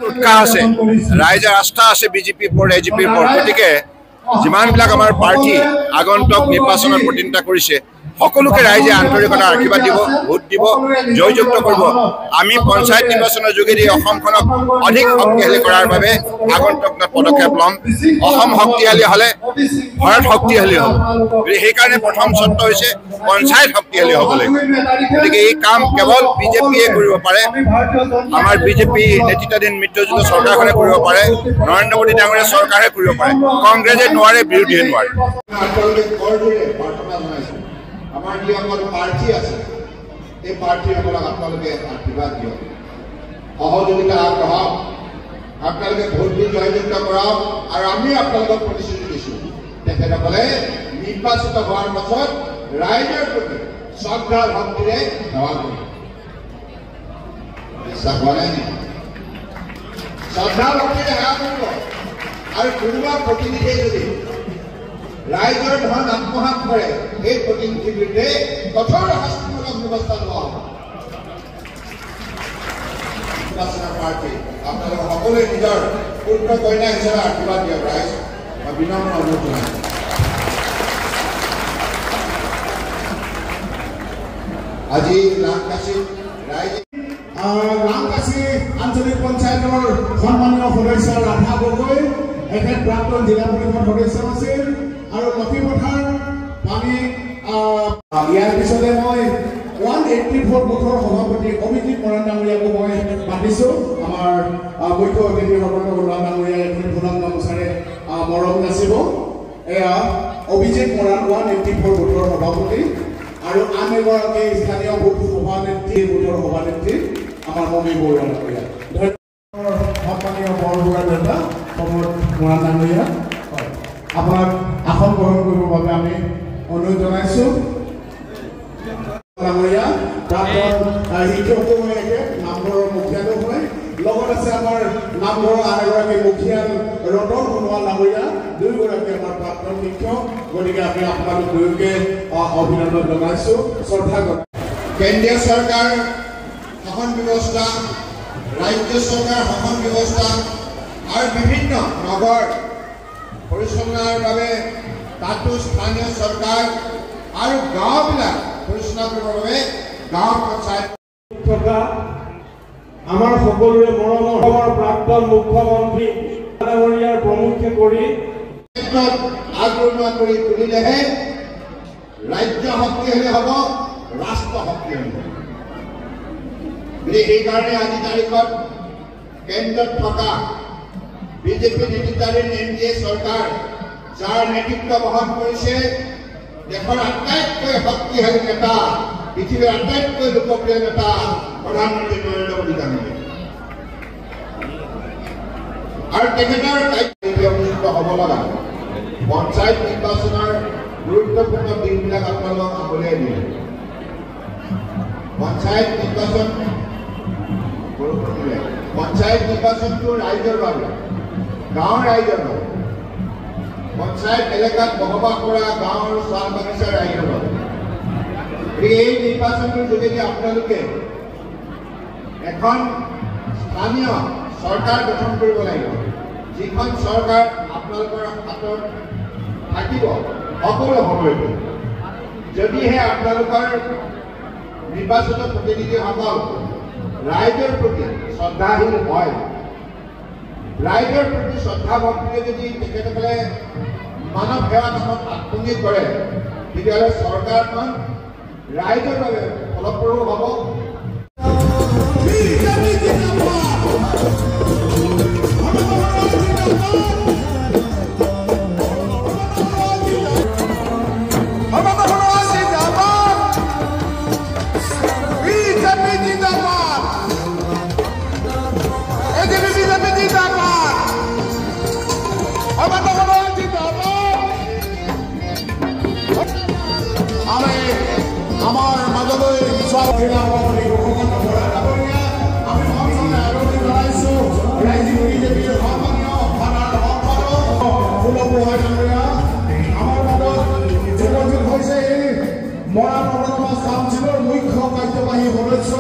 উৎসাহ আছে, ৰাইজৰ আস্থা আছে বিজেপিৰ ওপৰত, এজিপিৰ ওপৰত। গতিকে যিমানবিলাক আমাৰ প্ৰাৰ্থী আগন্তুক নিৰ্বাচনত প্ৰতিনিধিত্ব কৰিছে সকলোকে ৰাইজে আন্তৰিকতা আশীৰ্বাদ দিব, ভোট দিব, জয়যুক্ত কৰিব। আমি পঞ্চায়ত নিৰ্বাচনৰ যোগেদি অসমখনক অধিক শক্তিশালী কৰাৰ বাবে আগন্তুক পদক্ষেপ ল'ম। অসম শক্তিশালী হ'লে ভাৰত শক্তিশালী হ'ব। গতিকে সেইকাৰণে প্ৰথম চৰ্ত হৈছে পঞ্চায়ত শক্তিশালী হ'ব লাগিব। গতিকে এই কাম কেৱল বিজেপিয়ে কৰিব পাৰে, আমাৰ বিজেপি নেতৃত্বাধীন মিত্ৰজোঁট চৰকাৰখনে কৰিব পাৰে, নৰেন্দ্ৰ মোদী ডাঙৰীয়া চৰকাৰে কৰিব পাৰে। কংগ্ৰেছে নোৱাৰে, বিৰোধীয়ে নোৱাৰে। আমাৰ যিসকল প্ৰাৰ্থী আছে এই প্ৰাৰ্থীসকলক আপোনালোকে আশীৰ্বাদ দিয়ক, সহযোগিতা আগবঢ়াওক, আপোনালোকে ভোট দি জয়যুক্ত কৰাওক। আৰু আমি আপোনালোকক প্ৰতিশ্ৰুতি দিছোঁ তেখেতসকলে নিৰ্বাচিত হোৱাৰ পাছত ৰাইজৰ প্ৰতি শ্ৰদ্ধা ভক্তিৰে সেৱা কৰিব। বিশ্বাস হোৱা নাই নেকি? শ্ৰদ্ধা ভক্তিৰে সেৱা কৰিব। আৰু কোনোবা প্ৰতিনিধিয়ে যদি ৰাইজৰ ধন আত্মসাৎ কৰে এই প্ৰতিনিধিৰ বিৰুদ্ধে কঠোৰ শাস্তিমূলক ব্যৱস্থা লোৱা হ'ব। প্ৰাৰ্থী আপোনালোকে সকলোৱে নিজৰ পুত্ৰ কন্যা হিচাপে আশীৰ্বাদ দিয়ক। ৰাইজ মই বিনম্ৰ অনুৰোধ জনাইছোঁ। আজি ৰাংকাচীত ৰাইজে ৰাংকাচী আঞ্চলিক পঞ্চায়তৰ সন্মানীয় সদস্য ৰাধা গগৈ, এখেত প্ৰাক্তন জিলা পৰিষদ সদস্য আছিল। আৰু লক্ষীপথাৰ পানী ইয়াৰ পিছতে মই 184 বুথৰ সভাপতি অভিজিত মৰাণ ডাঙৰীয়াকো মই মাতিছোঁ। আমাৰ মুখ্য অতিথি মৰাণ ডাঙৰীয়াই এখন ফুলাম গামোচাৰে মৰম নাচিব। এয়া অভিজিত মৰাণ 184 বুথৰ সভাপতি। আৰু আন এগৰাকী স্থানীয় বুথ সভানেত্ৰী বুথৰ সভানেত্ৰী আমাৰ মমী বৰুৱা ডাঙৰীয়া। সন্মানীয় বৰবৰুৱা নেতা সমৰ মৰাণ ডাঙৰীয়া, আপোনাক আসন গ্ৰহণ কৰিবৰ বাবে আমি অনুৰোধ জনাইছোঁ। ডাঙৰীয়া প্ৰাক্তন শিক্ষকো হৈ আছে, নামঘৰৰ মুখিয়ালো হয়। লগত আছে আমাৰ নামঘৰৰ আন এগৰাকী মুখিয়াল ৰতন সোণোৱাল ডাঙৰীয়া, দুয়োগৰাকী আমাৰ প্ৰাক্তন শিক্ষক। গতিকে আমি আপোনালোক দুয়োকে অভিনন্দন জনাইছোঁ, শ্ৰদ্ধা জনাইছোঁ। কেন্দ্ৰীয় চৰকাৰ শাসন ব্যৱস্থা, ৰাজ্য চৰকাৰ শাসন ব্যৱস্থা আৰু বিভিন্ন নগৰ পৰিচালনাৰ বাবে তাতো স্থানীয় চৰকাৰ আৰু গাঁওবিলাক পৰিচালনা কৰিবৰ বাবে গাঁও পঞ্চায়ত থকা আমাৰ সকলোৰে মৰমৰ প্ৰাক্তন মুখ্যমন্ত্ৰী ডাঙৰীয়াৰ প্ৰমুখ্যে কৰি আগৰণুৱা কৰি তুলিলেহে ৰাজ্য শক্তিশালী হ'ব, ৰাষ্ট্ৰ শক্তিশালী হ'ব। সেইকাৰণে আজি তাৰিখত কেন্দ্ৰত থকা বিজেপি নেতৃত্বাধীন NDA চৰকাৰ, যাৰ নেতৃত্ব বহন কৰিছে দেশৰ আটাইতকৈ শক্তিশালী নেতা, পৃথিৱীৰ আটাইতকৈ লোকপ্ৰিয় নেতা প্ৰধানমন্ত্ৰী নৰেন্দ্ৰ মোদী ডাঙৰীয়া। আৰু তেখেতৰ অনুষ্ঠিত হ'ব লগা পঞ্চায়ত নিৰ্বাচনৰ গুৰুত্বপূৰ্ণ দিনবিলাক আপোনালোকক আঙুলিয়াই দিয়ে। পঞ্চায়ত নিৰ্বাচনটো ৰাইজৰ বাবে, গাঁৱৰ ৰাইজৰ বাবে, পঞ্চায়ত এলেকাত বসবাস কৰা গাঁও আৰু চাহ বাগিচাৰ ৰাইজৰ বাবে। এই নিৰ্বাচনটোৰ যোগেদি আপোনালোকে এখন স্থানীয় চৰকাৰ গঠন কৰিব লাগিব, যিখন চৰকাৰ আপোনালোকৰ হাতত থাকিব সকলো সময়তে। যদিহে আপোনালোকৰ নিৰ্বাচিত প্ৰতিনিধিসকল ৰাইজৰ প্ৰতি শ্ৰদ্ধাশীল হয়, ৰাইজৰ প্ৰতি শ্ৰদ্ধা ভক্তিৰে যদি তেখেতসকলে মানৱ সেৱা কামত আত্মনিয়োগ কৰে, তেতিয়াহ'লে চৰকাৰখন ৰাইজৰ বাবে ফলপ্ৰসূ হ'ব। আমাৰ মাজলৈ মৰাণ অটোনমাস কাউন্সিলৰ মুখ্য কাৰ্যবাহী সদস্য